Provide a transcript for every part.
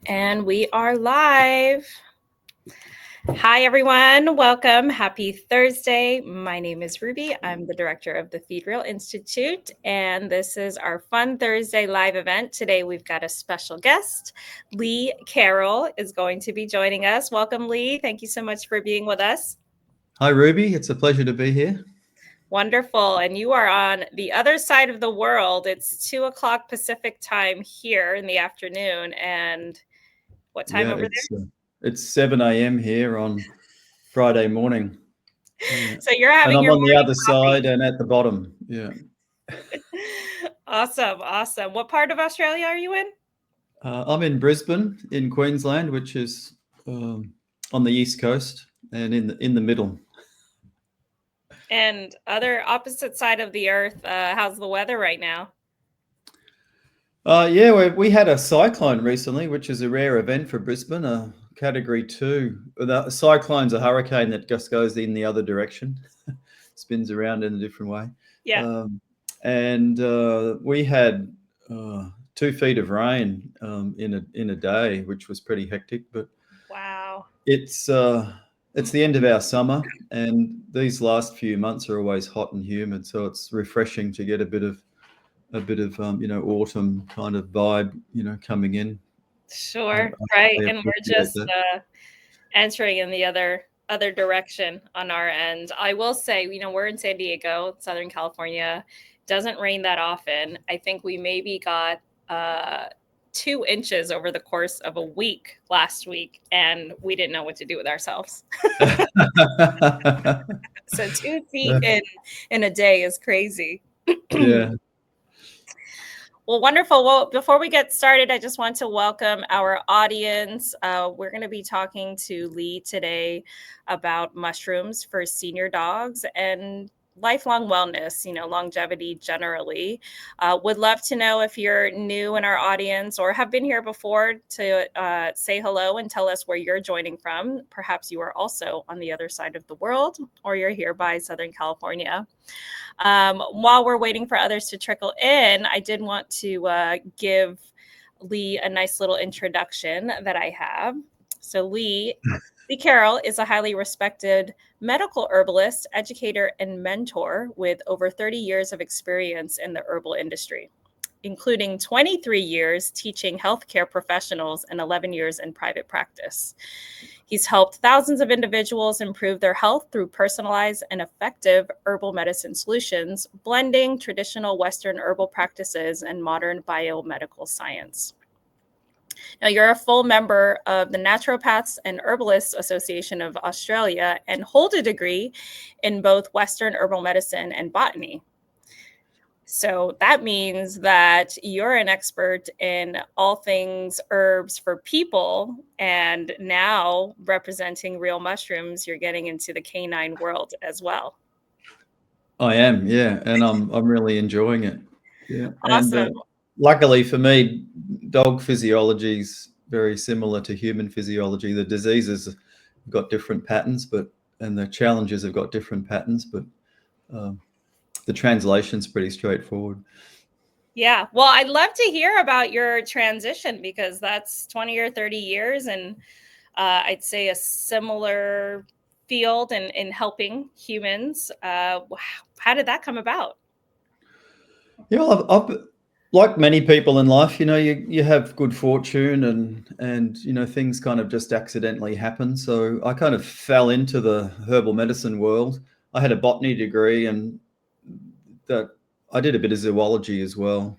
And we are live. Hi, everyone. Welcome. Happy Thursday. My name is Ruby. I'm the director of the Feed Real Institute, and this is our Fun Thursday live event. Today, we've got a special guest. Lee Carroll is going to be joining us. Welcome, Lee. Thank you so much for being with us. Hi, Ruby. It's a pleasure to be here. Wonderful. And you are on the other side of the world. It's 2:00 Pacific time here in the afternoon. And what time over there? It's 7 a.m. here on Friday morning. Yeah. So you're And having I'm your on the morning other coffee. side and at the bottom. Yeah. Awesome. What part of Australia are you in? I'm in Brisbane, in Queensland, which is on the east coast and in the middle. And other opposite side of the earth, how's the weather right now? We had a cyclone recently, which is a rare event for Brisbane, a Category 2. The cyclone's a hurricane that just goes in the other direction, spins around in a different way. Yeah. We had 2 feet of rain in a day, which was pretty hectic. But Wow. it's the end of our summer, and these last few months are always hot and humid, so it's refreshing to get a bit of autumn kind of vibe coming in. Sure. I Right. really And we're appreciate just that. entering in the other direction on our end. I will say, we're in San Diego, Southern California. Doesn't rain that often. I think we maybe got 2 inches over the course of a week last week, and we didn't know what to do with ourselves. So 2 feet in a day is crazy. Yeah. Well, wonderful. Well, before we get started, I just want to welcome our audience. We're going to be talking to Lee today about mushrooms for senior dogs and lifelong wellness, longevity generally. Would love to know if you're new in our audience or have been here before to say hello and tell us where you're joining from. Perhaps you are also on the other side of the world or you're here by Southern California. While we're waiting for others to trickle in, I did want to give Lee a nice little introduction that I have. So Lee Carroll is a highly respected medical herbalist, educator, and mentor with over 30 years of experience in the herbal industry, including 23 years teaching healthcare professionals and 11 years in private practice. He's helped thousands of individuals improve their health through personalized and effective herbal medicine solutions, blending traditional Western herbal practices and modern biomedical science. Now, you're a full member of the Naturopaths and Herbalists Association of Australia and hold a degree in both Western herbal medicine and botany. So that means that you're an expert in all things herbs for people, and now representing real mushrooms, you're getting into the canine world as well. I am, yeah, and I'm really enjoying it. Yeah, and Awesome. luckily for me, dog physiology is very similar to human physiology. The diseases have got different patterns, and the challenges have got different patterns, but the translation's pretty straightforward. Yeah. Well, I'd love to hear about your transition because that's 20 or 30 years, and I'd say a similar field in helping humans. How did that come about? Yeah, well, I've like many people in life, you have good fortune and things kind of just accidentally happen. So I kind of fell into the herbal medicine world. I had a botany degree, and that I did a bit of zoology as well.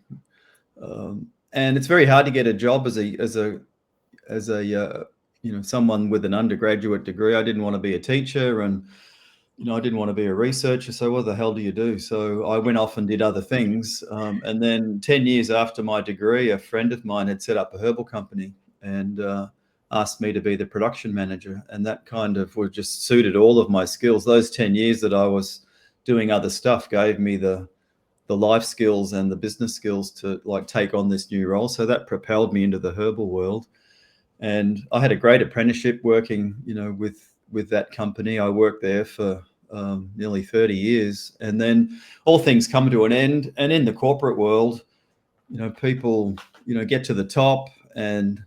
And it's very hard to get a job as a someone with an undergraduate degree. I didn't want to be a teacher, and I didn't want to be a researcher. So what the hell do you do? So I went off and did other things. And then 10 years after my degree, a friend of mine had set up a herbal company and asked me to be the production manager. And that kind of was just suited all of my skills. Those 10 years that I was doing other stuff gave me the life skills and the business skills to take on this new role. So that propelled me into the herbal world. And I had a great apprenticeship working, with that company. I worked there for nearly 30 years. And then all things come to an end. And in the corporate world, people, get to the top and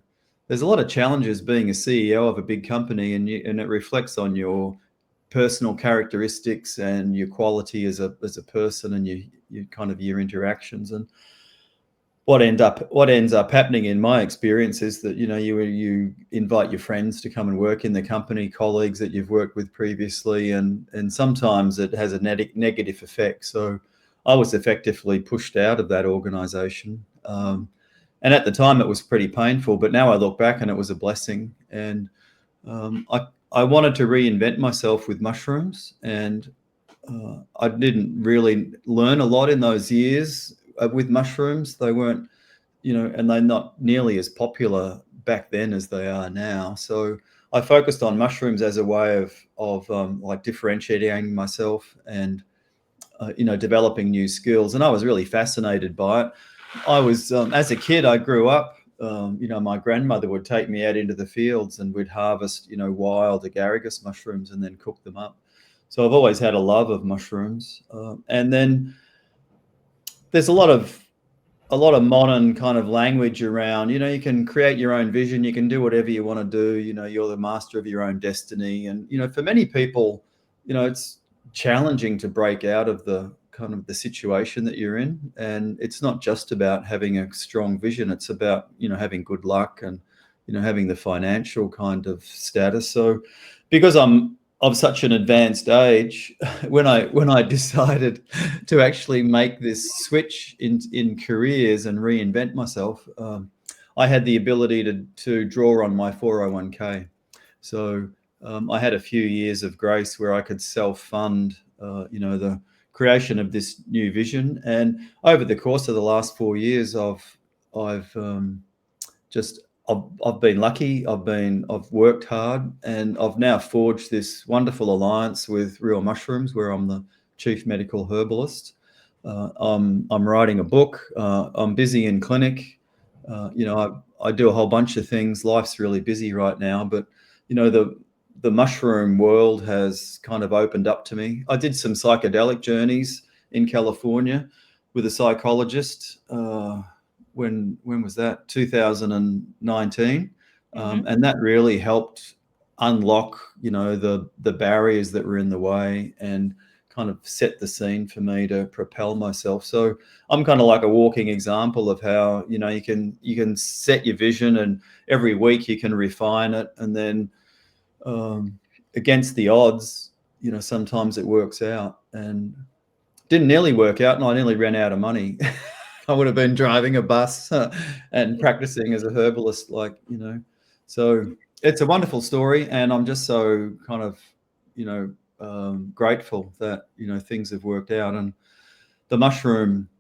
there's a lot of challenges being a CEO of a big company, and it reflects on your personal characteristics and your quality as a person, and your kind of your interactions. And what ends up happening in my experience is that you invite your friends to come and work in the company, colleagues that you've worked with previously, and sometimes it has a negative effect. So I was effectively pushed out of that organization, and at the time it was pretty painful, but now I look back and it was a blessing. And I wanted to reinvent myself with mushrooms, and I didn't really learn a lot in those years with mushrooms. They weren't, and they're not nearly as popular back then as they are now. So I focused on mushrooms as a way of like differentiating myself and developing new skills. And I was really fascinated by it. I was as a kid, I grew up. My grandmother would take me out into the fields, and we'd harvest, wild agaricus mushrooms and then cook them up. So I've always had a love of mushrooms. And then there's a lot of modern kind of language around, you can create your own vision, you can do whatever you want to do, you're the master of your own destiny. And, for many people, it's challenging to break out of the kind of the situation that you're in. And it's not just about having a strong vision. It's about, having good luck and, having the financial kind of status. So because I'm of such an advanced age, when I decided to actually make this switch in careers and reinvent myself, I had the ability to draw on my 401k. So I had a few years of grace where I could self-fund, the creation of this new vision. And over the course of the last 4 years, I've been lucky. I've worked hard, and I've now forged this wonderful alliance with Real Mushrooms, where I'm the chief medical herbalist. I'm writing a book. I'm busy in clinic. I do a whole bunch of things. Life's really busy right now, but the mushroom world has kind of opened up to me. I did some psychedelic journeys in California with a psychologist. When was that? 2019. And that really helped unlock, the barriers that were in the way, and kind of set the scene for me to propel myself. So I'm kind of like a walking example of how, you can set your vision, and every week you can refine it. And then against the odds, sometimes it works out. And didn't nearly work out, and I nearly ran out of money. I would have been driving a bus and practicing as a herbalist, So it's a wonderful story, and I'm just so kind of, grateful that, things have worked out. And the mushroom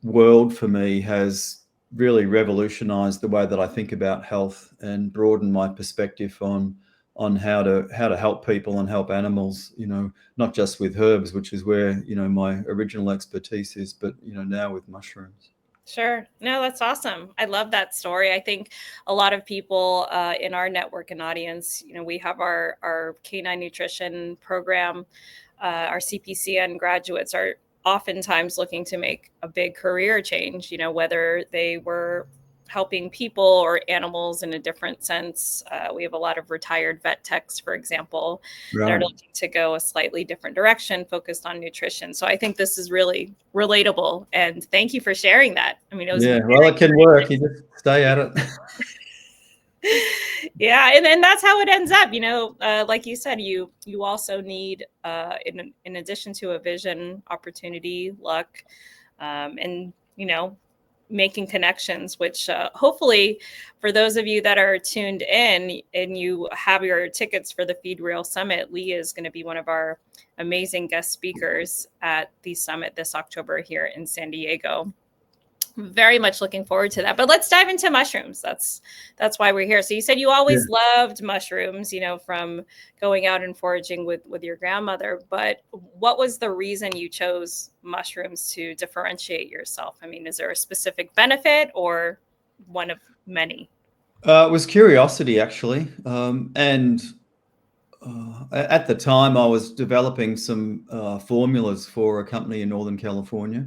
world for me has really revolutionized the way that I think about health, and broadened my perspective on how to help people and help animals, not just with herbs, which is where, my original expertise is, but, now with mushrooms. Sure. No, that's awesome. I love that story. I think a lot of people in our network and audience, we have our canine nutrition program. Our CPCN graduates are oftentimes looking to make a big career change, whether they were helping people or animals in a different sense. We have a lot of retired vet techs, for example, that are Right. looking to go a slightly different direction, focused on nutrition. So I think this is really relatable. And thank you for sharing that. I mean, it was Yeah. very Well, it can work. You just stay at it. yeah, and that's how it ends up. Like you said, you also need, in addition to a vision, opportunity, luck, and making connections, which hopefully for those of you that are tuned in and you have your tickets for the Feed Real Summit, Lee is going to be one of our amazing guest speakers at the summit this October here in San Diego. Very much looking forward to that. But let's dive into mushrooms. That's why we're here. So you said you always loved mushrooms, from going out and foraging with your grandmother. But what was the reason you chose mushrooms to differentiate yourself? I mean, is there a specific benefit or one of many? It was curiosity, actually. And at the time, I was developing some formulas for a company in Northern California,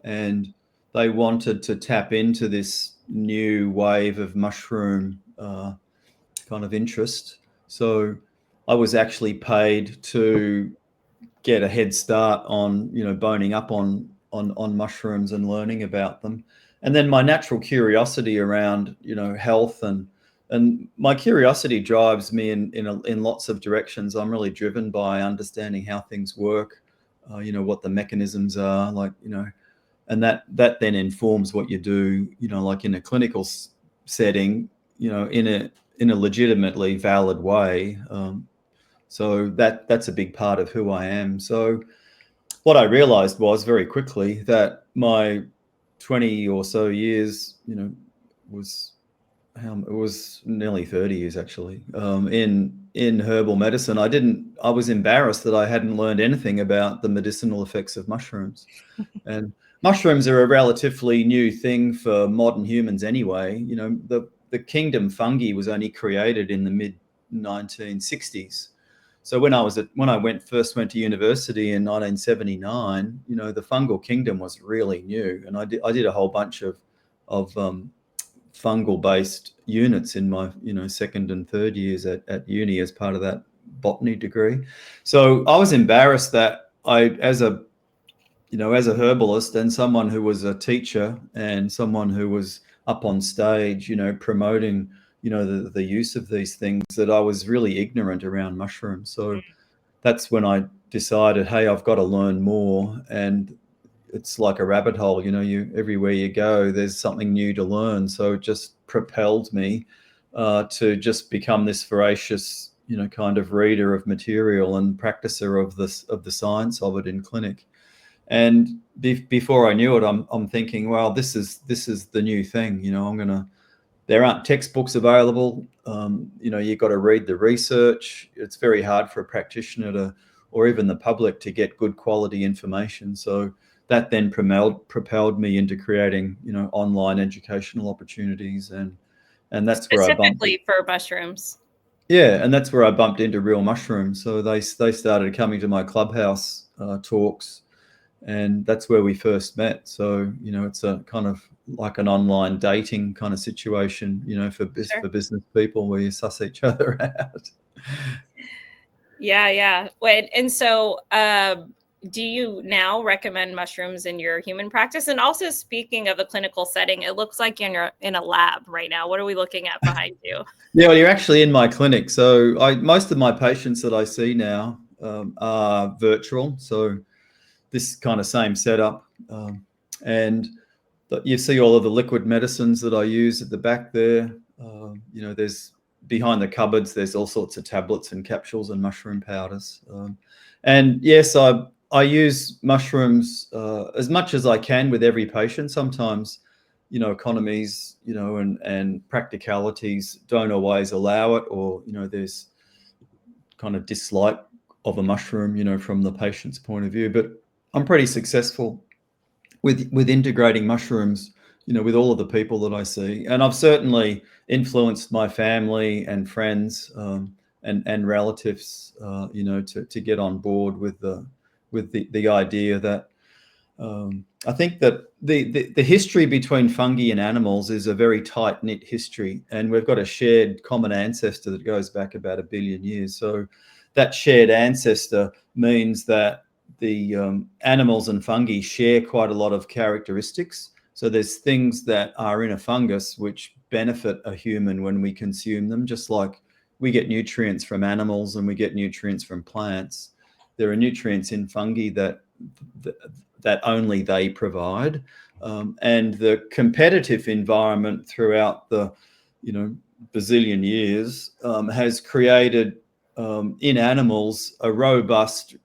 and they wanted to tap into this new wave of mushroom kind of interest. So I was actually paid to get a head start on, boning up on mushrooms and learning about them. And then my natural curiosity around, health and my curiosity drives me in lots of directions. I'm really driven by understanding how things work, what the mechanisms are, like, and that then informs what you do, like in a clinical setting, in a legitimately valid way. So that's a big part of who I am. So what I realized was very quickly that my 20 or so years, was it was nearly 30 years actually, in herbal medicine. I was embarrassed that I hadn't learned anything about the medicinal effects of mushrooms. And mushrooms are a relatively new thing for modern humans anyway. The kingdom fungi was only created in the mid 1960s. So when I first went to university in 1979, the fungal kingdom was really new, and I did a whole bunch of fungal based units in my second and third years at uni as part of that botany degree. So I was embarrassed that as a herbalist and someone who was a teacher and someone who was up on stage, promoting, the use of these things, that I was really ignorant around mushrooms. So that's when I decided, hey, I've got to learn more. And it's like a rabbit hole, everywhere you go, there's something new to learn. So it just propelled me to just become this voracious, kind of reader of material and practicer of the science of it in clinic. And before I knew it, I'm thinking, well, this is the new thing. There aren't textbooks available. You've got to read the research. It's very hard for a practitioner or even the public to get good quality information. So that then propelled me into creating, online educational opportunities, and that's where I bumped. Specifically for mushrooms. Yeah, and that's where I bumped into real mushrooms. So they started coming to my clubhouse talks, and that's where we first met. So it's a kind of like an online dating kind of situation, for business people, where you suss each other out. Yeah. And so do you now recommend mushrooms in your human practice? And also, speaking of a clinical setting, it looks like you're in a lab right now. What are we looking at behind you? Yeah, well, you're actually in my clinic. So most of my patients that I see now are virtual. So this kind of same setup. And you see all of the liquid medicines that I use at the back there. There's behind the cupboards, there's all sorts of tablets and capsules and mushroom powders. And yes, I use mushrooms as much as I can with every patient. Sometimes, economies, and practicalities don't always allow it, or, there's kind of dislike of a mushroom, from the patient's point of view. But I'm pretty successful with integrating mushrooms, with all of the people that I see. And I've certainly influenced my family and friends and relatives, to get on board with the idea that I think that the history between fungi and animals is a very tight-knit history, and we've got a shared common ancestor that goes back about 1 billion years. So that shared ancestor means that the animals and fungi share quite a lot of characteristics. So there's things that are in a fungus which benefit a human when we consume them, just like we get nutrients from animals and we get nutrients from plants. There are nutrients in fungi that only they provide. And the competitive environment throughout the, bazillion years has created in animals a robust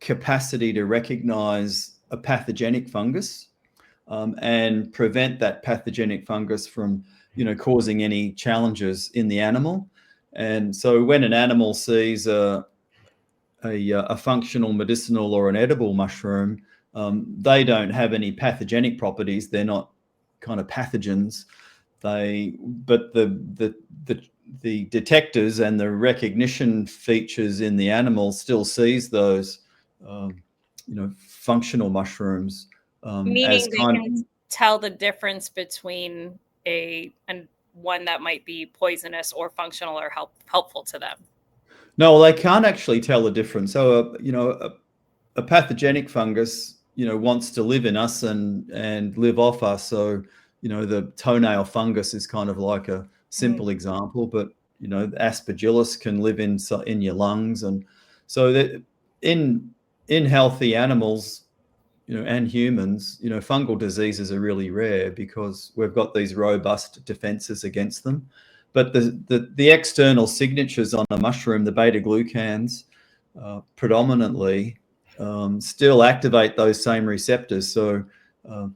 capacity to recognize a pathogenic fungus and prevent that pathogenic fungus from, causing any challenges in the animal. And so when an animal sees a functional, medicinal, or an edible mushroom, they don't have any pathogenic properties. They're not kind of pathogens. But the detectors and the recognition features in the animal still sees those, functional mushrooms Meaning as they can tell the difference between and one that might be poisonous or functional or helpful to them? No, they can't actually tell the difference. So, a pathogenic fungus, wants to live in us and live off us. So, the toenail fungus is kind of like a Mm, simple example, but aspergillus can live in your lungs, and so that in healthy animals, and humans, fungal diseases are really rare because we've got these robust defenses against them. But the external signatures on a mushroom, the beta glucans, predominantly still activate those same receptors. So uh,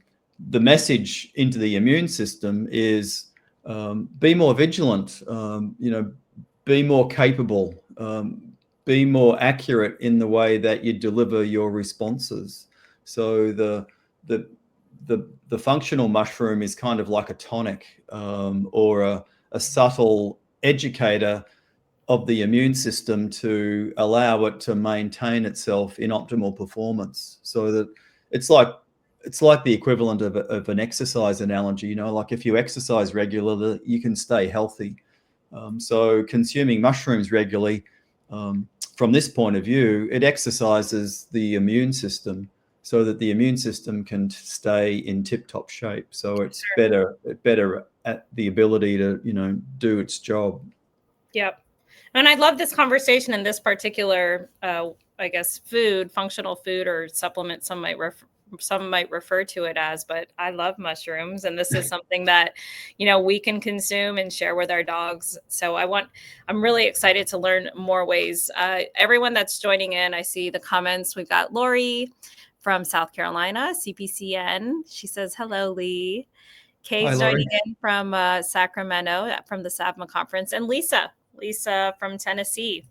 the message into the immune system is be more vigilant, be more capable, be more accurate in the way that you deliver your responses. So the functional mushroom is kind of like a tonic, or a subtle educator of the immune system to allow it to maintain itself in optimal performance. So that it's like the equivalent of an exercise analogy. Like if you exercise regularly, you can stay healthy. So consuming mushrooms regularly, from this point of view, it exercises the immune system so that the immune system can stay in tip-top shape. So it's better at the ability to, do its job. yep. And I love this conversation in this particular, I guess, functional food or supplement. Some might refer to it as, but I love mushrooms, and this is something that we can consume and share with our dogs. So I'm really excited to learn more ways. Everyone that's joining in, I see the comments. We've got Lori from South Carolina, CPCN. She says hello, Lee. Hi, Kay's Laurie. joining in from Sacramento from the SAVMA conference, and Lisa from Tennessee.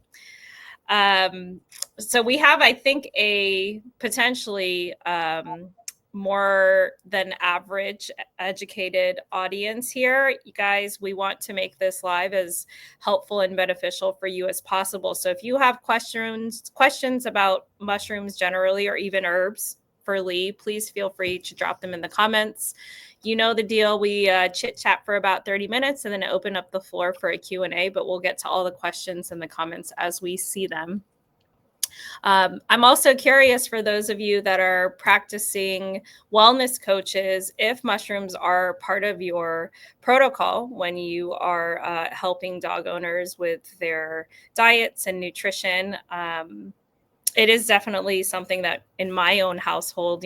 So we have, I think, a potentially more than average educated audience here. You guys, we want to make this live as helpful and beneficial for you as possible. So if you have questions about mushrooms generally, or even herbs for Lee, please feel free to drop them in the comments. You know the deal. We chit chat for about 30 minutes and then open up the floor for a Q&A, but we'll get to all the questions in the comments as we see them. I'm also curious, for those of you that are practicing wellness coaches, if mushrooms are part of your protocol when you are helping dog owners with their diets and nutrition. It is definitely something that in my own household,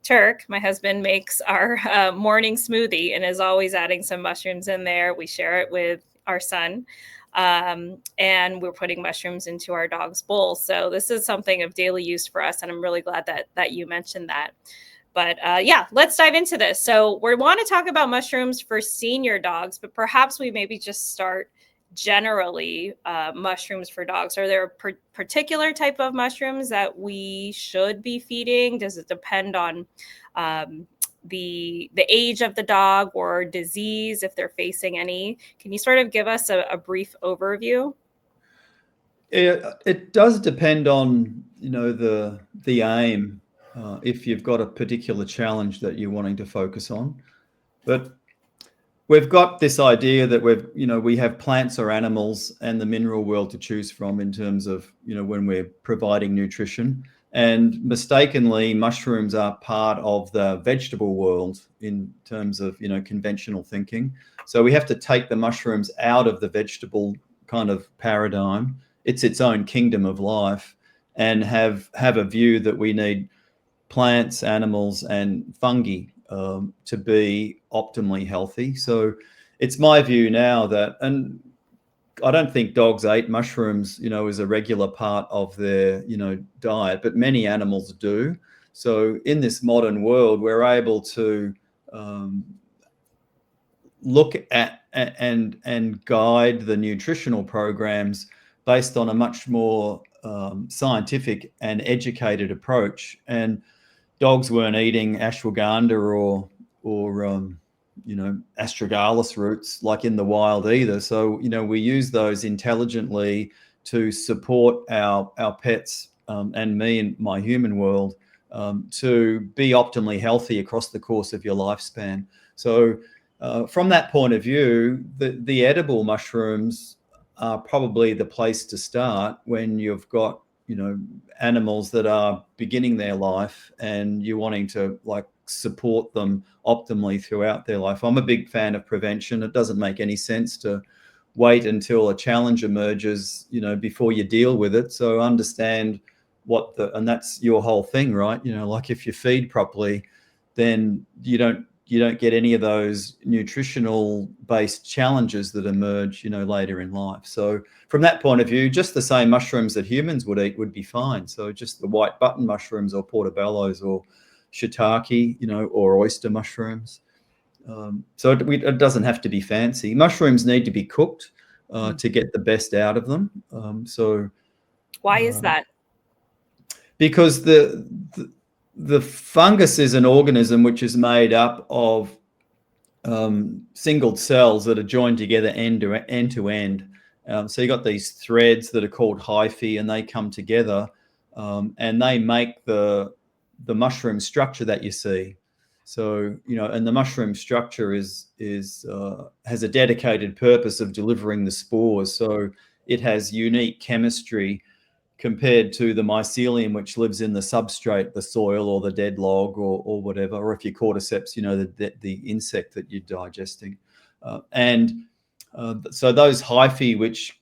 Turk, my husband, makes our morning smoothie and is always adding some mushrooms in there. We share it with our son. And we're putting mushrooms into our dog's bowl. So this is something of daily use for us. And I'm really glad that you mentioned that. But yeah, let's dive into this. So we want to talk about mushrooms for senior dogs, but perhaps we maybe just start generally mushrooms for dogs. Are there a particular type of mushrooms that we should be feeding? Does it depend on the age of the dog or disease, if they're facing any? Can you sort of give us a brief overview? It does depend on the aim, if you've got a particular challenge that you're wanting to focus on. But we've got this idea that we have plants or animals and the mineral world to choose from in terms of when we're providing nutrition. And mistakenly, mushrooms are part of the vegetable world in terms of conventional thinking. So we have to take the mushrooms out of the vegetable kind of paradigm. It's its own kingdom of life, and have a view that we need plants, animals, and fungi to be optimally healthy. So it's my view now that, and I don't think dogs ate mushrooms, as a regular part of their, diet, but many animals do. So in this modern world, we're able to look at and guide the nutritional programs based on a much more scientific and educated approach. And dogs weren't eating ashwagandha or astragalus roots like in the wild either. So we use those intelligently to support our pets, and me in my human world, to be optimally healthy across the course of your lifespan. So from that point of view, the edible mushrooms are probably the place to start when you've got, animals that are beginning their life and you're wanting to support them optimally throughout their life. I'm a big fan of prevention. It doesn't make any sense to wait until a challenge emerges, before you deal with it. So understand and that's your whole thing, right? If you feed properly, then you don't get any of those nutritional based challenges that emerge, later in life. So from that point of view, just the same mushrooms that humans would eat would be fine. So just the white button mushrooms or portobellos or shiitake, or oyster mushrooms. So it doesn't have to be fancy. Mushrooms need to be cooked to get the best out of them. Why is that? Because the fungus is an organism which is made up of single cells that are joined together end to end. So you got these threads that are called hyphae, and they come together and they make the mushroom structure that you see. So and the mushroom structure has a dedicated purpose of delivering the spores. So it has unique chemistry compared to the mycelium, which lives in the substrate, the soil or the dead log or whatever, or if you're cordyceps, the insect that you're digesting. So those hyphae, which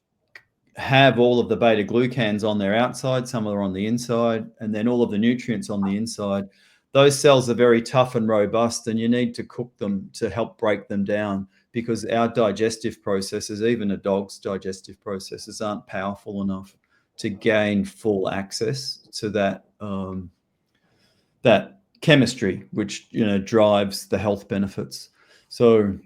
have all of the beta glucans on their outside, some are on the inside, and then all of the nutrients on the inside, those cells are very tough and robust, and you need to cook them to help break them down, because our digestive processes, even a dog's digestive processes, aren't powerful enough to gain full access to that chemistry, which drives the health benefits. So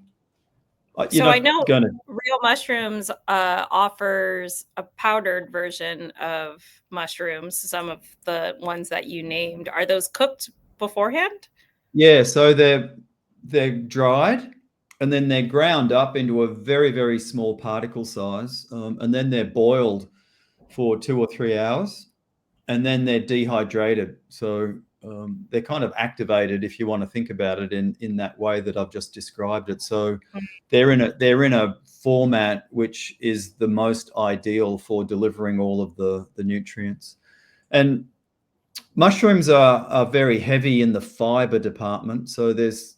I know Real Mushrooms offers a powdered version of mushrooms. Some of the ones that you named, are those cooked beforehand? Yeah, so they're dried, and then they're ground up into a very, very small particle size, and then they're boiled for 2 or 3 hours, and then they're dehydrated. So they're kind of activated, if you want to think about it in that way that I've just described it. So they're in a format which is the most ideal for delivering all of the nutrients. And mushrooms are very heavy in the fiber department. So there's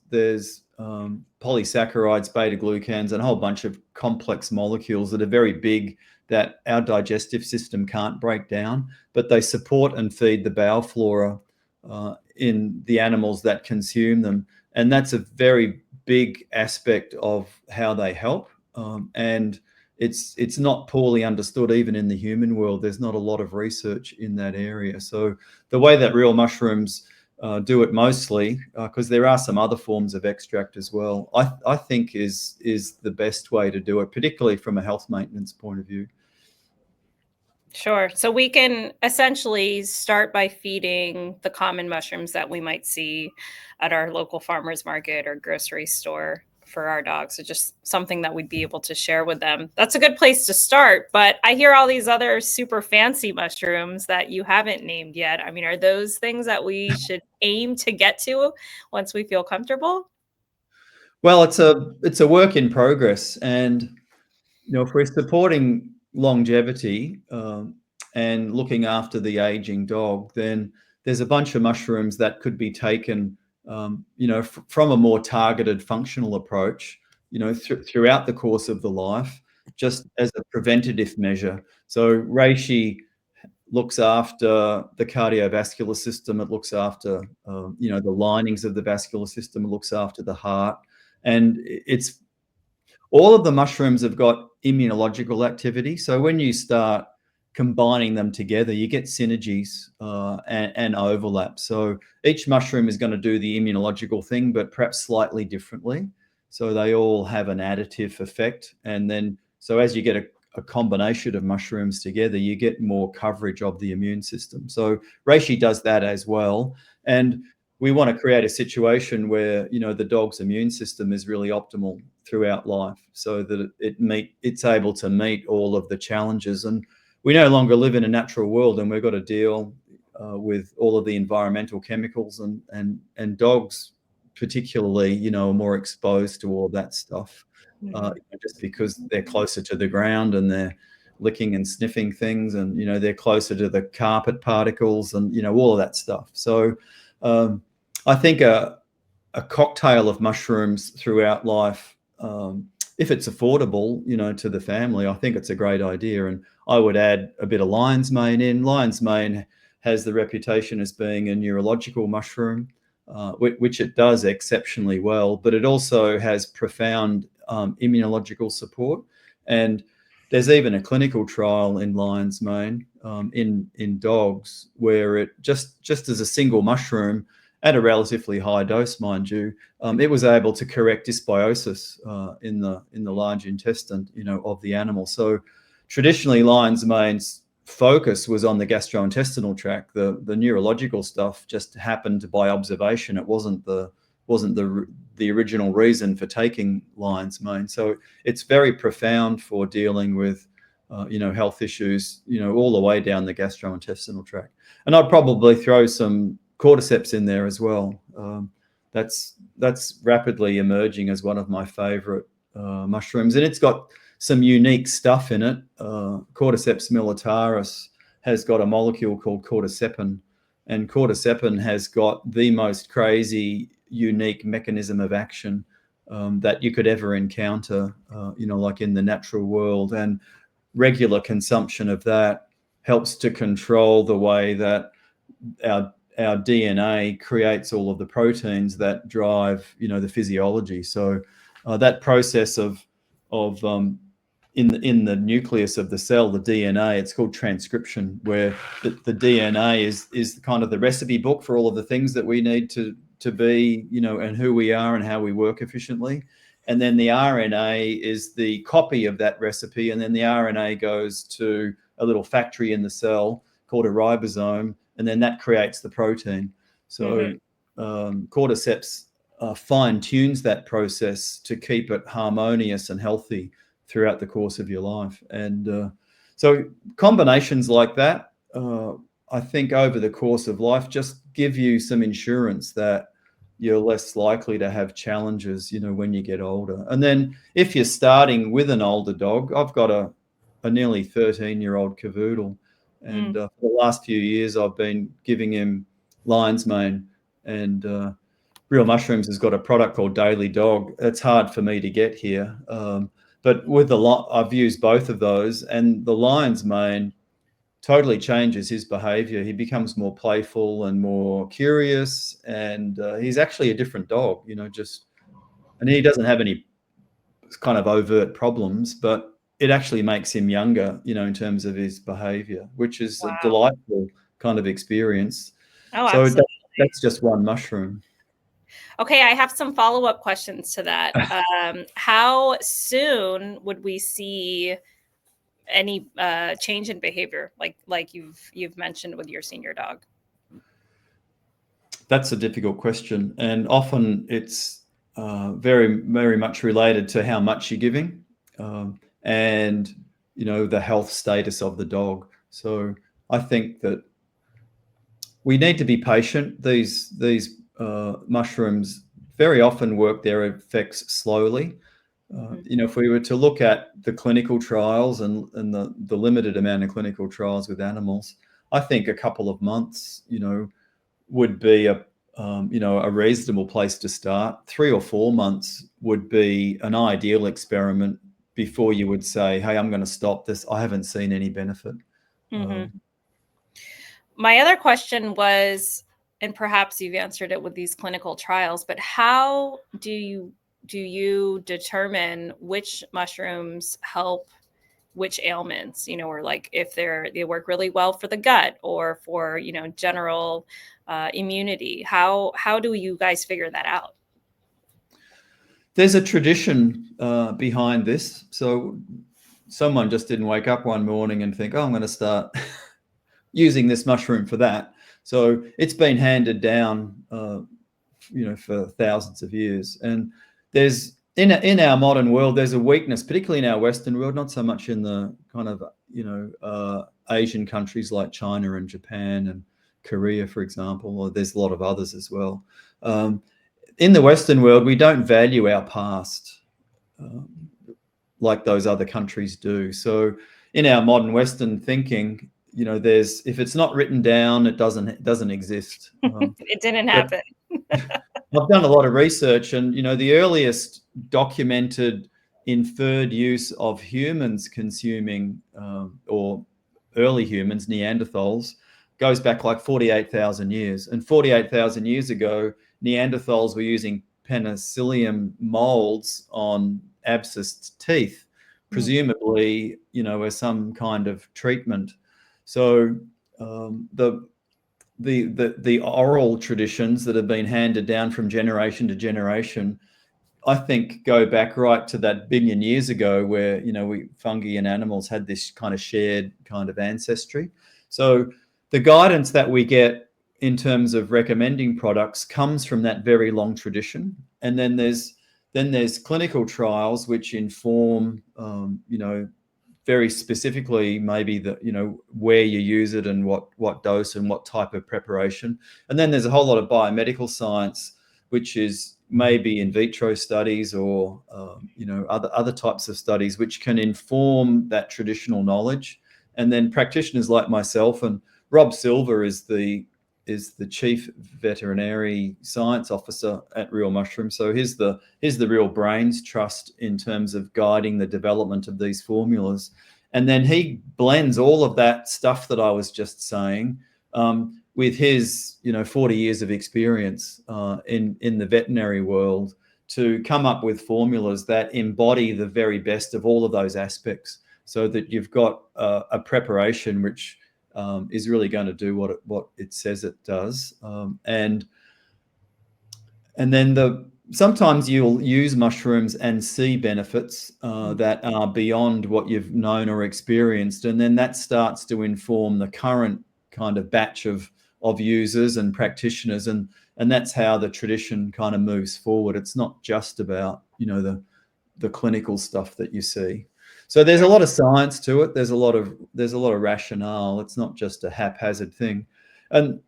polysaccharides, beta glucans, and a whole bunch of complex molecules that are very big that our digestive system can't break down, but they support and feed the bowel flora in the animals that consume them. And that's a very big aspect of how they help. And it's not poorly understood even in the human world. There's not a lot of research in that area. So the way that Real Mushrooms do it mostly, because there are some other forms of extract as well, I think is the best way to do it, particularly from a health maintenance point of view. Sure. So we can essentially start by feeding the common mushrooms that we might see at our local farmer's market or grocery store for our dogs. It's just something that we'd be able to share with them. That's a good place to start. But I hear all these other super fancy mushrooms that you haven't named yet. I mean, are those things that we should aim to get to once we feel comfortable? Well, it's a work in progress, and if we're supporting longevity and looking after the aging dog, then there's a bunch of mushrooms that could be taken, from a more targeted functional approach, throughout the course of the life, just as a preventative measure. So reishi looks after the cardiovascular system. It looks after, the linings of the vascular system. It looks after the heart, and it's all of the mushrooms have got immunological activity. So when you start combining them together, you get synergies and overlap. So each mushroom is going to do the immunological thing, but perhaps slightly differently. So they all have an additive effect. And then, so as you get a combination of mushrooms together, you get more coverage of the immune system. So reishi does that as well. And we want to create a situation where, the dog's immune system is really optimal throughout life, so that it's able to meet all of the challenges. And we no longer live in a natural world, and we've got to deal with all of the environmental chemicals, and dogs particularly, are more exposed to all of that stuff, just because they're closer to the ground and they're licking and sniffing things, and they're closer to the carpet particles, and all of that stuff. So I think a cocktail of mushrooms throughout life, if it's affordable, to the family, I think it's a great idea. And I would add a bit of lion's mane in. Lion's mane has the reputation as being a neurological mushroom, which it does exceptionally well, but it also has profound immunological support. And there's even a clinical trial in lion's mane in dogs where it just as a single mushroom at a relatively high dose, mind you, it was able to correct dysbiosis in the large intestine, of the animal. So traditionally, lion's mane's focus was on the gastrointestinal tract. The neurological stuff just happened by observation. It wasn't the original reason for taking lion's mane. So it's very profound for dealing with health issues, all the way down the gastrointestinal tract. And I'd probably throw some cordyceps in there as well. That's rapidly emerging as one of my favorite mushrooms, and it's got some unique stuff in it. Cordyceps militaris has got a molecule called cordycepin, and cordycepin has got the most crazy, unique mechanism of action that you could ever encounter, like in the natural world. And regular consumption of that helps to control the way that our DNA creates all of the proteins that drive, the physiology. So that process of in the nucleus of the cell, the DNA, it's called transcription, where the DNA is kind of the recipe book for all of the things that we need to be, and who we are and how we work efficiently. And then the RNA is the copy of that recipe. And then the RNA goes to a little factory in the cell called a ribosome, and then that creates the protein. So cordyceps fine tunes that process to keep it harmonious and healthy throughout the course of your life. And so combinations like that, I think over the course of life, just give you some insurance that you're less likely to have challenges, when you get older. And then if you're starting with an older dog, I've got a nearly 13-year-old cavoodle. And for the last few years, I've been giving him lion's mane. And Real Mushrooms has got a product called Daily Dog. It's hard for me to get here. But with I've used both of those, and the lion's mane totally changes his behavior. He becomes more playful and more curious, and he's actually a different dog, and he doesn't have any kind of overt problems, but it actually makes him younger, in terms of his behavior, which is a delightful kind of experience. Oh, so absolutely. that's just one mushroom. Okay, I have some follow-up questions to that. How soon would we see any change in behavior, like you've mentioned with your senior dog? That's a difficult question, and often it's very, very much related to how much you're giving, and the health status of the dog. So I think that we need to be patient. These mushrooms very often work their effects slowly. If we were to look at the clinical trials and the limited amount of clinical trials with animals, I think a couple of months, would be a reasonable place to start. 3 or 4 months would be an ideal experiment before you would say, hey, I'm going to stop this. I haven't seen any benefit. My other question was, and perhaps you've answered it with these clinical trials, but how do you determine which mushrooms help which ailments, or like if they work really well for the gut or for, general immunity? How do you guys figure that out? There's a tradition behind this. So someone just didn't wake up one morning and think, oh, I'm going to start using this mushroom for that. So it's been handed down, for thousands of years. And there's in our modern world, there's a weakness, particularly in our Western world, not so much in the kind of Asian countries like China and Japan and Korea, for example, or there's a lot of others as well. In the Western world, we don't value our past like those other countries do. So in our modern Western thinking, there's, if it's not written down, it doesn't exist. It didn't But happen. I've done a lot of research, and the earliest documented inferred use of humans consuming, or early humans, Neanderthals, goes back like 48,000 years. And 48,000 years ago, Neanderthals were using penicillium molds on abscessed teeth, presumably, as some kind of treatment. So the oral traditions that have been handed down from generation to generation, I think, go back right to that billion years ago, where fungi and animals had this kind of shared kind of ancestry. So the guidance that we get in terms of recommending products comes from that very long tradition, and then there's clinical trials which inform very specifically maybe where you use it and what dose and what type of preparation. And then there's a whole lot of biomedical science, which is maybe in vitro studies or other types of studies which can inform that traditional knowledge. And then practitioners like myself, and Rob Silver is the chief veterinary science officer at Real Mushroom. So he's the real brains trust in terms of guiding the development of these formulas. And then he blends all of that stuff that I was just saying with his 40 years of experience in the veterinary world to come up with formulas that embody the very best of all of those aspects, so that you've got a preparation which is really going to do what it says it does. And then sometimes you'll use mushrooms and see benefits that are beyond what you've known or experienced, and then that starts to inform the current kind of batch of users and practitioners, and that's how the tradition kind of moves forward. It's not just about the clinical stuff that you see. So there's a lot of science to it. There's a lot of rationale. It's not just a haphazard thing. And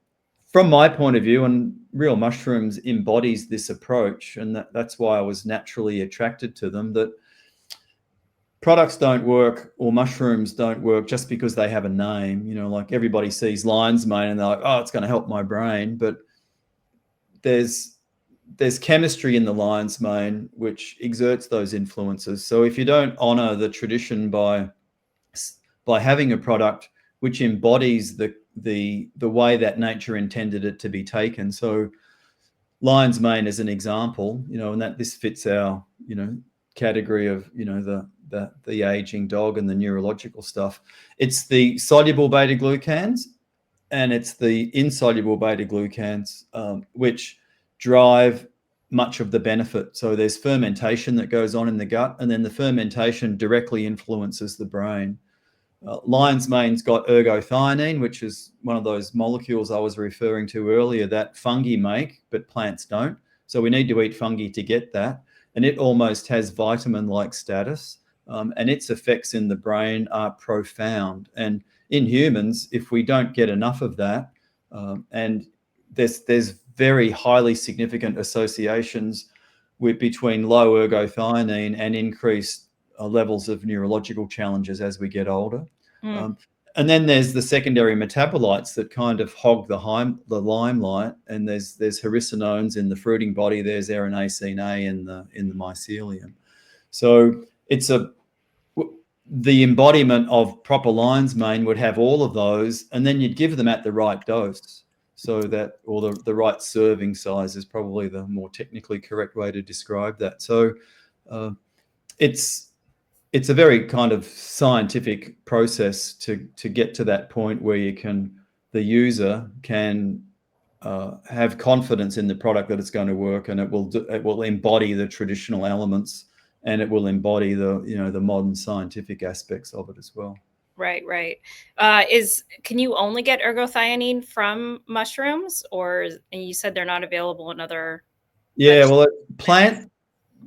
from my point of view, and Real Mushrooms embodies this approach, and that's why I was naturally attracted to them, that products don't work, or mushrooms don't work just because they have a name. Like everybody sees lion's mane and they're like, oh, it's going to help my brain. But there's chemistry in the lion's mane which exerts those influences. So if you don't honor the tradition by having a product which embodies the way that nature intended it to be taken, so lion's mane is an example, and that this fits our category of the aging dog and the neurological stuff. It's the soluble beta glucans and it's the insoluble beta glucans which drive much of the benefit. So there's fermentation that goes on in the gut, and then the fermentation directly influences the brain. Lion's mane's got ergothioneine, which is one of those molecules I was referring to earlier that fungi make, but plants don't. So we need to eat fungi to get that. And it almost has vitamin-like status, and its effects in the brain are profound. And in humans, if we don't get enough of that, and there's very highly significant associations between low ergothioneine and increased levels of neurological challenges as we get older. And then there's the secondary metabolites that kind of hog the limelight, and there's hericenones in the fruiting body, there's erinacine A in the mycelium. So it's the embodiment of proper lion's mane would have all of those, and then you'd give them at the right dose. So that, or the right serving size is probably the more technically correct way to describe that. So it's a very kind of scientific process to get to that point where the user can have confidence in the product that it's going to work, and it will embody the traditional elements, and it will embody the modern scientific aspects of it as well. Right. Can you only get ergothioneine from mushrooms, or you said they're not available in other? Yeah, well,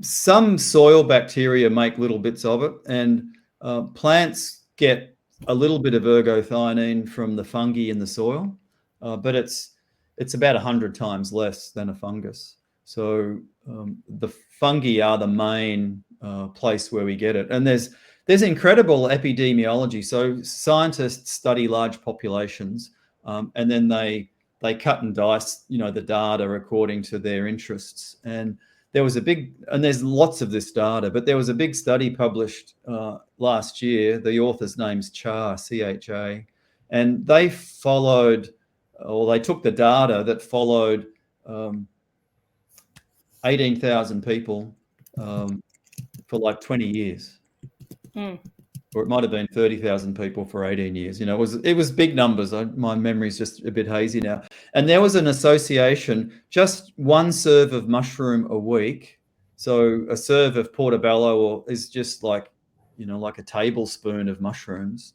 some soil bacteria make little bits of it, and plants get a little bit of ergothioneine from the fungi in the soil. but it's about 100 times less than a fungus. So the fungi are the main place where we get it, and there's incredible epidemiology. So scientists study large populations, and then they cut and dice, the data according to their interests. And there's lots of this data, but there was a big study published last year. The author's name's Cha, CHA, and they took the data that followed 18,000 people for like 20 years. Or it might have been 30,000 people for 18 years. It was big numbers. My memory's just a bit hazy now. And there was an association, just one serve of mushroom a week. So a serve of portobello is just like a tablespoon of mushrooms.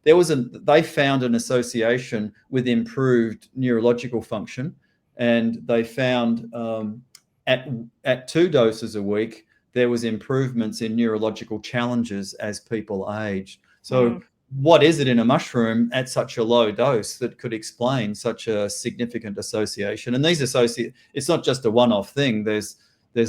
They found an association with improved neurological function, and they found at 2 doses a week, there was improvements in neurological challenges as people aged. So what is it in a mushroom at such a low dose that could explain such a significant association? And it's not just a one-off thing. There's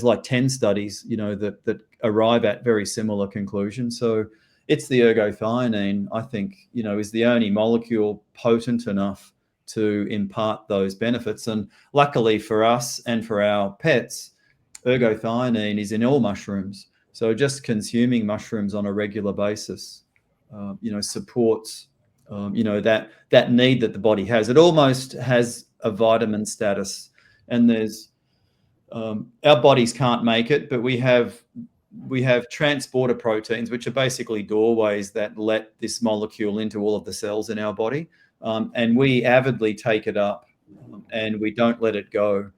like 10 studies, that arrive at very similar conclusions. So it's the ergothioneine, I think, is the only molecule potent enough to impart those benefits. And luckily for us and for our pets, ergothioneine is in all mushrooms. So just consuming mushrooms on a regular basis, supports, that need that the body has. It almost has a vitamin status, and our bodies can't make it, but we have transporter proteins, which are basically doorways that let this molecule into all of the cells in our body. And we avidly take it up, and we don't let it go.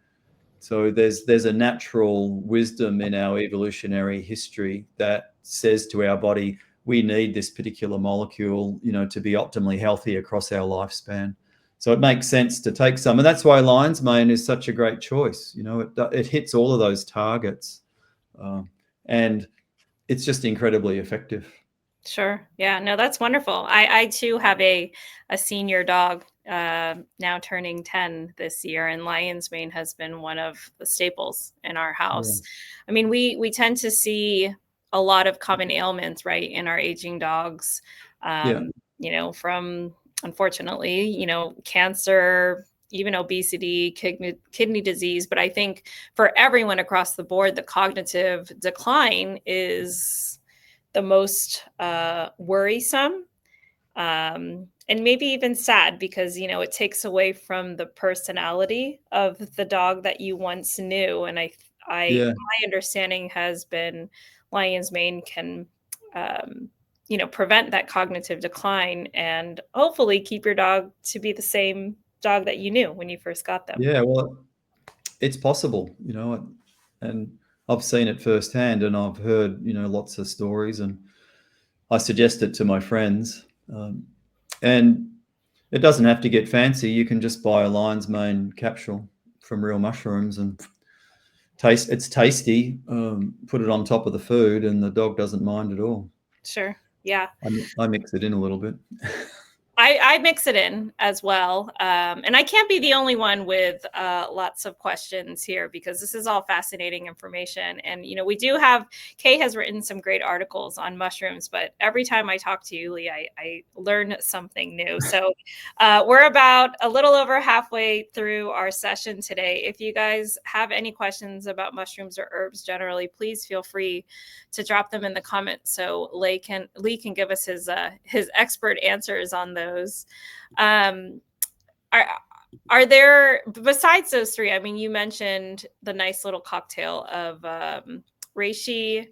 So there's a natural wisdom in our evolutionary history that says to our body, we need this particular molecule, to be optimally healthy across our lifespan. So it makes sense to take some. And that's why lion's mane is such a great choice. It hits all of those targets. And it's just incredibly effective. Sure. Yeah, no, that's wonderful. I too have a senior dog, now turning 10 this year, and lion's mane has been one of the staples in our house. Yeah. I mean, we tend to see a lot of common ailments, right, in our aging dogs. Yeah. From, unfortunately, cancer, even obesity, kidney disease. But I think for everyone across the board, the cognitive decline is the most worrisome, and maybe even sad, because it takes away from the personality of the dog that you once knew. And Yeah. my understanding has been lion's mane can prevent that cognitive decline and hopefully keep your dog to be the same dog that you knew when you first got them. Yeah, well, it's possible, and I've seen it firsthand, and I've heard, lots of stories, and I suggest it to my friends. And it doesn't have to get fancy. You can just buy a lion's mane capsule from real mushrooms and it's tasty. Put it on top of the food, and the dog doesn't mind at all. Sure. Yeah. I mix it in a little bit. I mix it in as well. And I can't be the only one with lots of questions here, because this is all fascinating information. And, we do have, Kay has written some great articles on mushrooms, but every time I talk to you, Lee, I learn something new. So we're about a little over halfway through our session today. If you guys have any questions about mushrooms or herbs generally, please feel free to drop them in the comments so Lee can give us his expert answers on those. Are there, besides those three, I mean, you mentioned the nice little cocktail of reishi,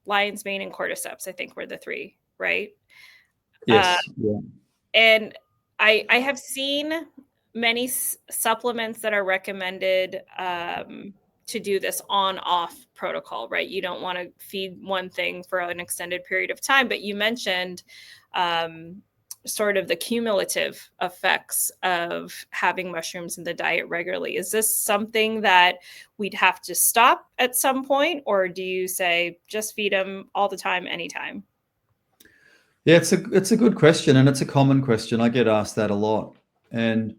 lion's mane, and cordyceps, I think were the three, right? Yes. Yeah. And I have seen many supplements that are recommended to do this on-off protocol, right? You don't want to feed one thing for an extended period of time, but you mentioned sort of the cumulative effects of having mushrooms in the diet regularly. Is this something that we'd have to stop at some point, or do you say just feed them all the time, anytime? Yeah, it's a good question, and it's a common question. I get asked that a lot. And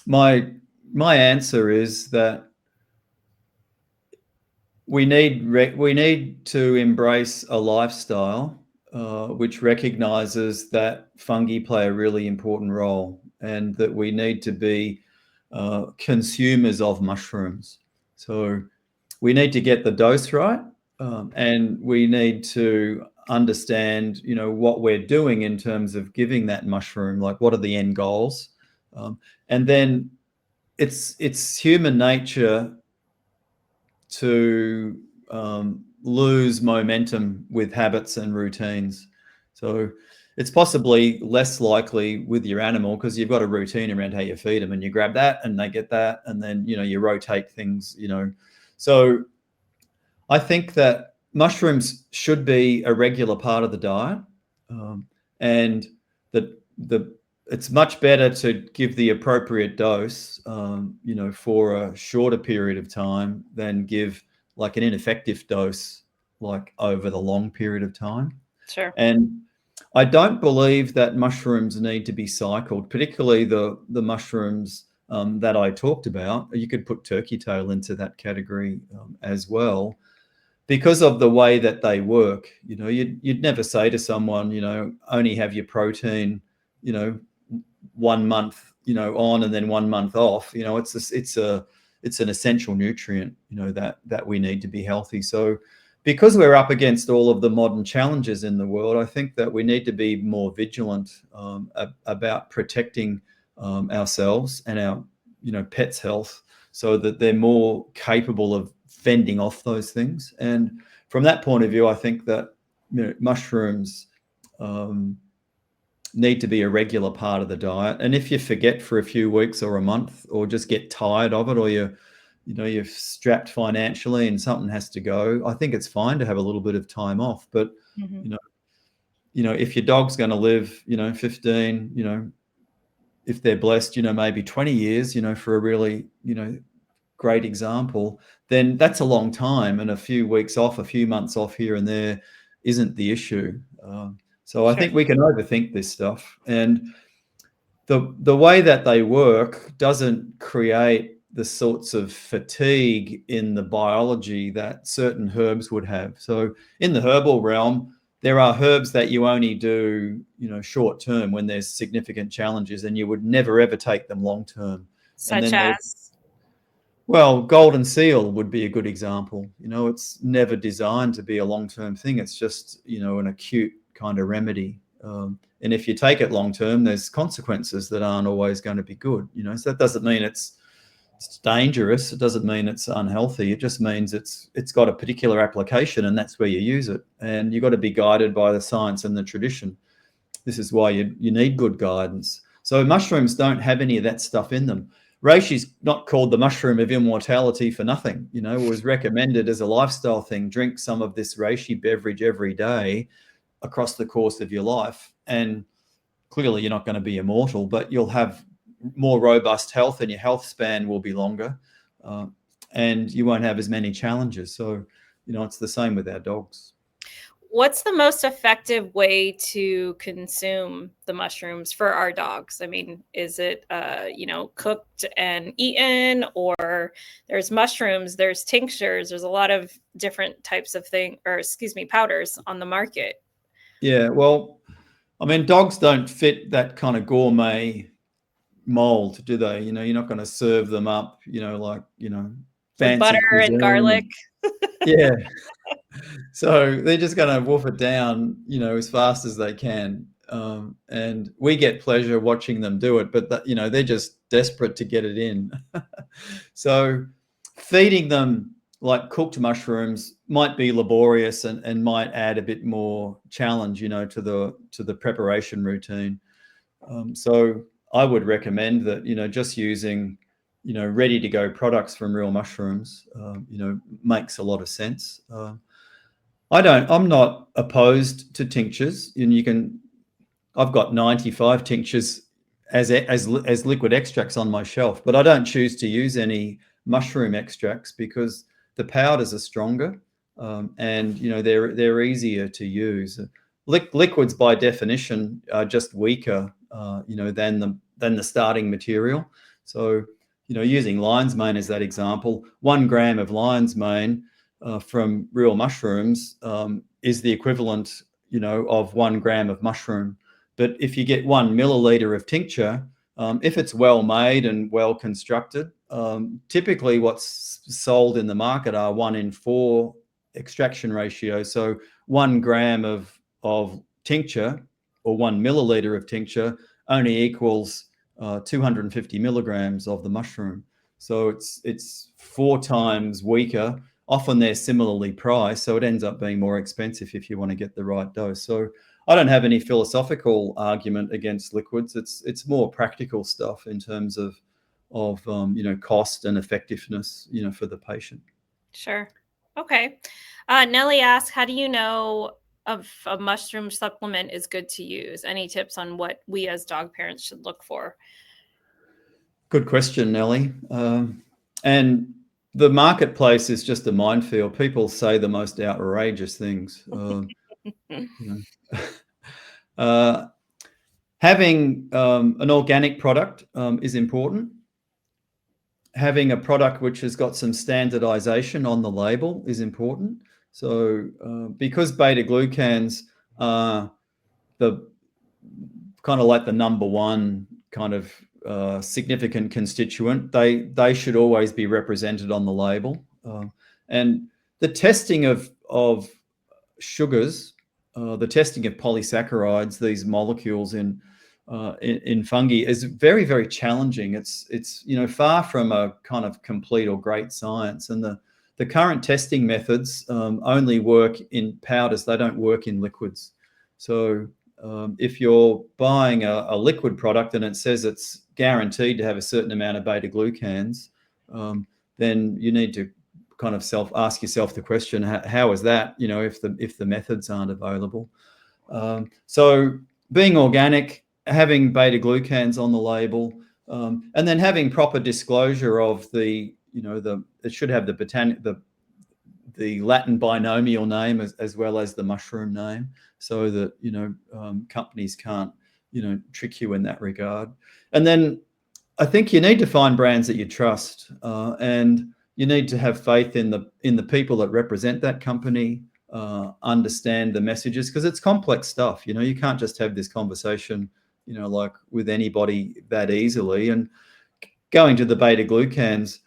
my answer is that we need to embrace a lifestyle which recognizes that fungi play a really important role, and that we need to be consumers of mushrooms. So we need to get the dose right, and we need to understand, what we're doing in terms of giving that mushroom. Like, what are the end goals? And then it's human nature to lose momentum with habits and routines. So it's possibly less likely with your animal because you've got a routine around how you feed them, and you grab that and they get that, and then you rotate things. So I think that mushrooms should be a regular part of the diet, and that it's much better to give the appropriate dose, for a shorter period of time than give like an ineffective dose, like over the long period of time. Sure. And I don't believe that mushrooms need to be cycled, particularly the mushrooms that I talked about. You could put turkey tail into that category as well, because of the way that they work. You'd never say to someone, only have your protein, 1 month, on, and then 1 month off. It's an essential nutrient, that we need to be healthy. So because we're up against all of the modern challenges in the world, I think that we need to be more vigilant about protecting ourselves and our, pets' health, so that they're more capable of fending off those things. And from that point of view, I think that mushrooms need to be a regular part of the diet. And if you forget for a few weeks or a month, or just get tired of it, or you're strapped financially and something has to go, I think it's fine to have a little bit of time off. But if your dog's going to live 15, if they're blessed, maybe 20 years, for a really great example, then that's a long time, and a few weeks off, a few months off here and there isn't the issue. So I think we can overthink this stuff, and the way that they work doesn't create the sorts of fatigue in the biology that certain herbs would have. So in the herbal realm, there are herbs that you only do, short term when there's significant challenges, and you would never ever take them long term. Such as? Well, golden seal would be a good example. It's never designed to be a long-term thing. It's just, an acute kind of remedy. And if you take it long-term, there's consequences that aren't always going to be good. So that doesn't mean it's dangerous. It doesn't mean it's unhealthy. It just means it's got a particular application, and that's where you use it. And you've got to be guided by the science and the tradition. This is why you need good guidance. So mushrooms don't have any of that stuff in them. Reishi's not called the mushroom of immortality for nothing. It was recommended as a lifestyle thing. Drink some of this reishi beverage every day across the course of your life, and clearly you're not going to be immortal, but you'll have more robust health, and your health span will be longer, and you won't have as many challenges. So, it's the same with our dogs. What's the most effective way to consume the mushrooms for our dogs? I mean, is it, cooked and eaten, or there's mushrooms, there's tinctures, there's a lot of different types of powders on the market. Yeah, well, I mean, dogs don't fit that kind of gourmet mold, do they? You're not going to serve them up, fancy with butter cuisine and garlic. Yeah. So they're just going to wolf it down, as fast as they can. And we get pleasure watching them do it, but they're just desperate to get it in. So feeding them like cooked mushrooms might be laborious and might add a bit more challenge, to the preparation routine. So I would recommend that, just using, ready to go products from real mushrooms, makes a lot of sense. I'm not opposed to tinctures, and I've got 95 tinctures as liquid extracts on my shelf, but I don't choose to use any mushroom extracts because the powders are stronger, and they're easier to use. Liquids by definition are just weaker, than the starting material. So, using lion's mane as that example, 1 gram of lion's mane from real mushrooms is the equivalent, of 1 gram of mushroom. But if you get 1 milliliter of tincture, if it's well made and well constructed, typically what's sold in the market are 1 in 4 extraction ratio. So 1 gram of tincture or 1 milliliter of tincture only equals 250 milligrams of the mushroom. So it's 4 times weaker. Often they're similarly priced, so it ends up being more expensive if you want to get the right dose. So I don't have any philosophical argument against liquids. It's more practical stuff in terms of cost and effectiveness, for the patient. Sure. Okay. Nellie asks, how do you know if a mushroom supplement is good to use? Any tips on what we as dog parents should look for? Good question, Nellie. And the marketplace is just a minefield. People say the most outrageous things. Having an organic product is important. Having a product which has got some standardization on the label is important. So because beta-glucans are the kind of like the number one kind of significant constituent, they should always be represented on the label. And the testing of sugars, the testing of polysaccharides, these molecules in fungi, is very, very challenging. It's far from a kind of complete or great science, and the current testing methods only work in powders. They don't work in liquids. So if you're buying a liquid product and it says it's guaranteed to have a certain amount of beta-glucans, then you need to kind of ask yourself the question, how is that, if the methods aren't available? So being organic, having beta-glucans on the label, and then having proper disclosure of it should have the Latin binomial name as well as the mushroom name, so that companies can't trick you in that regard. And then I think you need to find brands that you trust, and you need to have faith in the people that represent that company, understand the messages, because it's complex stuff. You can't just have this conversation like with anybody that easily. And going to the beta-glucans,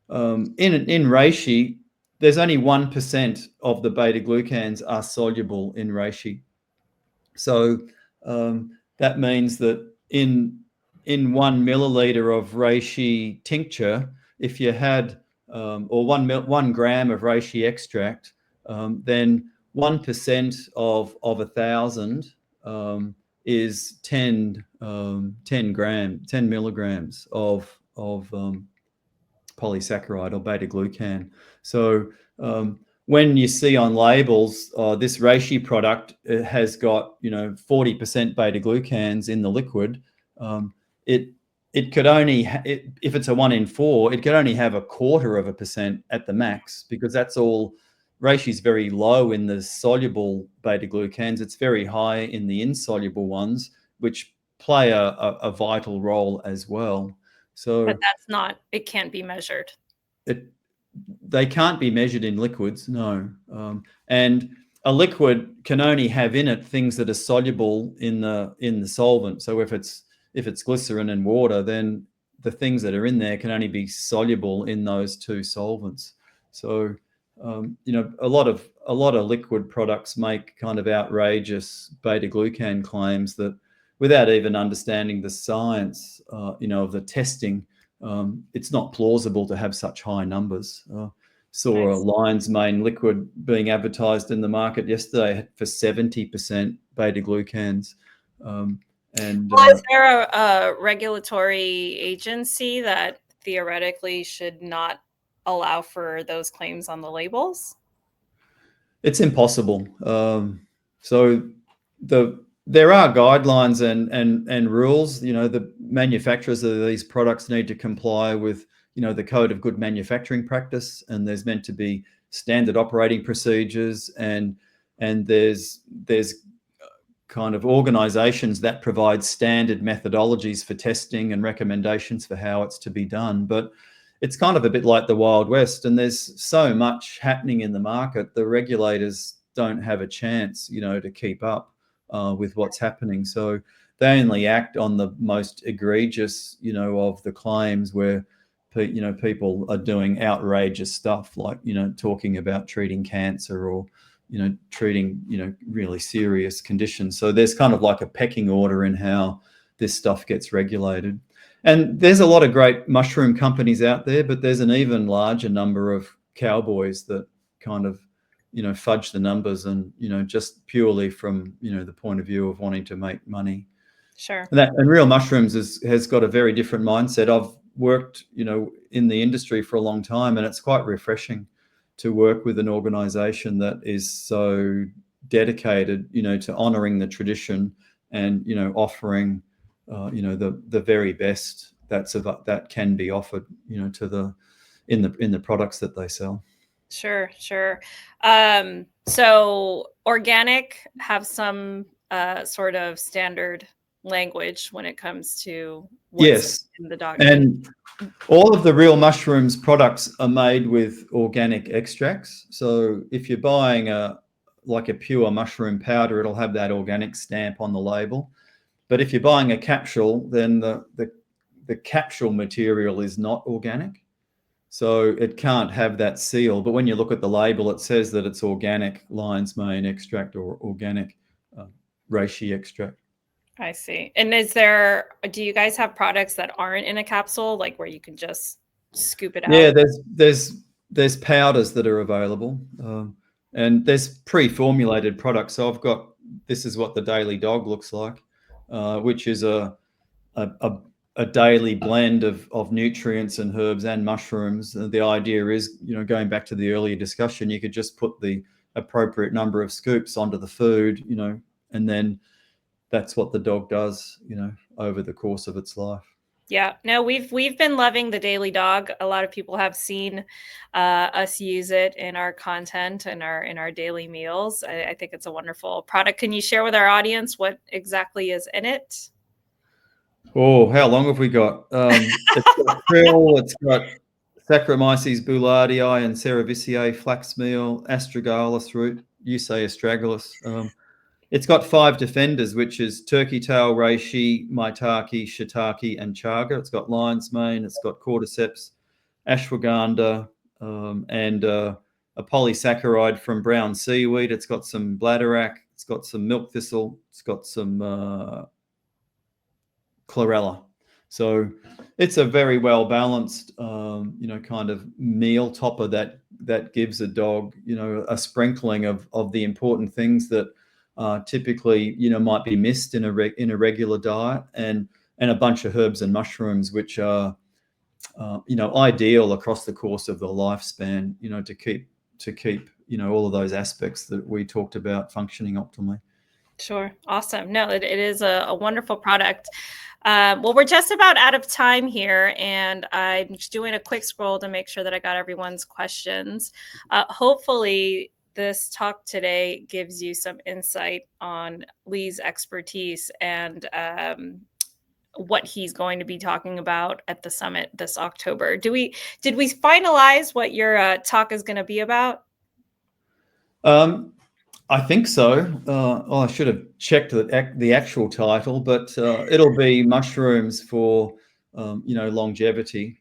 in reishi, there's only 1% of the beta-glucans are soluble in reishi. So that means that in 1 milliliter of reishi tincture, if you had or 1 gram of reishi extract, then 1% of 1,000 is 10 milligrams of polysaccharide or beta-glucan. So when you see on labels, this reishi product has got 40% beta-glucans in the liquid, it could only if it's a 1 in 4, it could only have 0.25% at the max, because that's all. Reishi is very low in the soluble beta-glucans. It's very high in the insoluble ones, which play a vital role as well. So, but it can't be measured. They can't be measured in liquids, no. And a liquid can only have in it things that are soluble in the solvent. So if it's glycerin and water, then the things that are in there can only be soluble in those two solvents. So a lot of liquid products make kind of outrageous beta-glucan claims that, without even understanding the science, of the testing, it's not plausible to have such high numbers. Saw a lion's mane liquid being advertised in the market yesterday for 70% beta-glucans. Is there a regulatory agency that theoretically should not allow for those claims on the labels? It's impossible. So there are guidelines and rules. The manufacturers of these products need to comply with the Code of Good Manufacturing Practice, and there's meant to be standard operating procedures, and there's kind of organizations that provide standard methodologies for testing and recommendations for how it's to be done. But it's kind of a bit like the Wild West, and there's so much happening in the market. The regulators don't have a chance, to keep up with what's happening. So they only act on the most egregious, of the claims where, people are doing outrageous stuff, like, talking about treating cancer or, treating, really serious conditions. So there's kind of like a pecking order in how this stuff gets regulated. And there's a lot of great mushroom companies out there, but there's an even larger number of cowboys that kind of, fudge the numbers and, just purely from, the point of view of wanting to make money. Sure. And Real Mushrooms has got a very different mindset. I've worked, in the industry for a long time, and it's quite refreshing to work with an organization that is so dedicated, to honoring the tradition and, offering, the very best that can be offered, in the products that they sell. Sure. So organic have some sort of standard language when it comes to what's in the dog. And all of the Real Mushrooms products are made with organic extracts. So if you're buying a pure mushroom powder, it'll have that organic stamp on the label. But if you're buying a capsule, then the capsule material is not organic. So it can't have that seal. But when you look at the label, it says that it's organic lion's mane extract or organic reishi extract. I see. And do you guys have products that aren't in a capsule, like where you can just scoop it out? Yeah, there's powders that are available, and there's pre-formulated products. So this is what the Daily Dog looks like, which is a daily blend of nutrients and herbs and mushrooms. The idea is, going back to the earlier discussion, you could just put the appropriate number of scoops onto the food, and then that's what the dog does, over the course of its life. Yeah, no, we've been loving the Daily Dog. A lot of people have seen us use it in our content and in our daily meals. I think it's a wonderful product. Can you share with our audience what exactly is in it? Oh, how long have we got? It's got krill, it's got Saccharomyces boulardii and cerevisiae, flax meal, astragalus root, you say astragalus. It's got 5 defenders, which is turkey tail, reishi, maitake, shiitake, and chaga. It's got lion's mane, it's got cordyceps, ashwagandha, and a polysaccharide from brown seaweed. It's got some bladderwrack, it's got some milk thistle, it's got some chlorella. So it's a very well balanced, kind of meal topper that gives a dog, a sprinkling of the important things that typically, might be missed in a regular diet, and a bunch of herbs and mushrooms, which are, ideal across the course of the lifespan, to keep, all of those aspects that we talked about functioning optimally. Sure. Awesome. No, it is a wonderful product. Well, we're just about out of time here, and I'm just doing a quick scroll to make sure that I got everyone's questions. Hopefully, this talk today gives you some insight on Lee's expertise and what he's going to be talking about at the summit this October. Did we finalize what your talk is going to be about? I think so. I should have checked the actual title, but it'll be mushrooms for longevity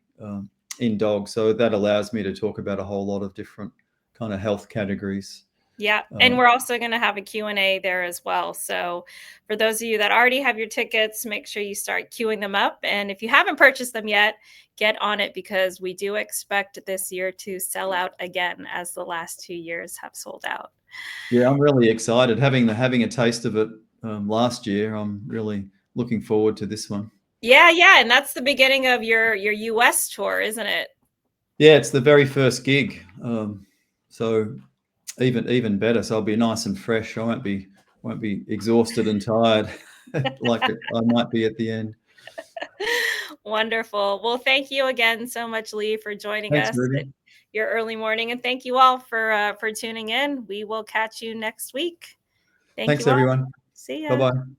in dogs. So that allows me to talk about a whole lot of different kind of health categories. Yeah, and we're also going to have a Q&A there as well. So for those of you that already have your tickets, make sure you start queuing them up. And if you haven't purchased them yet, get on it, because we do expect this year to sell out again, as the last 2 years have sold out. Yeah, I'm really excited. Having a taste of it last year, I'm really looking forward to this one. Yeah, and that's the beginning of your US tour, isn't it? Yeah, it's the very first gig. So even better. So I'll be nice and fresh. I won't be exhausted and tired like I might be at the end. Wonderful. Well, thank you again so much, Lee, for joining us at your early morning, and thank you all for tuning in. We will catch you next week. Thanks, everyone. See Bye ya. bye.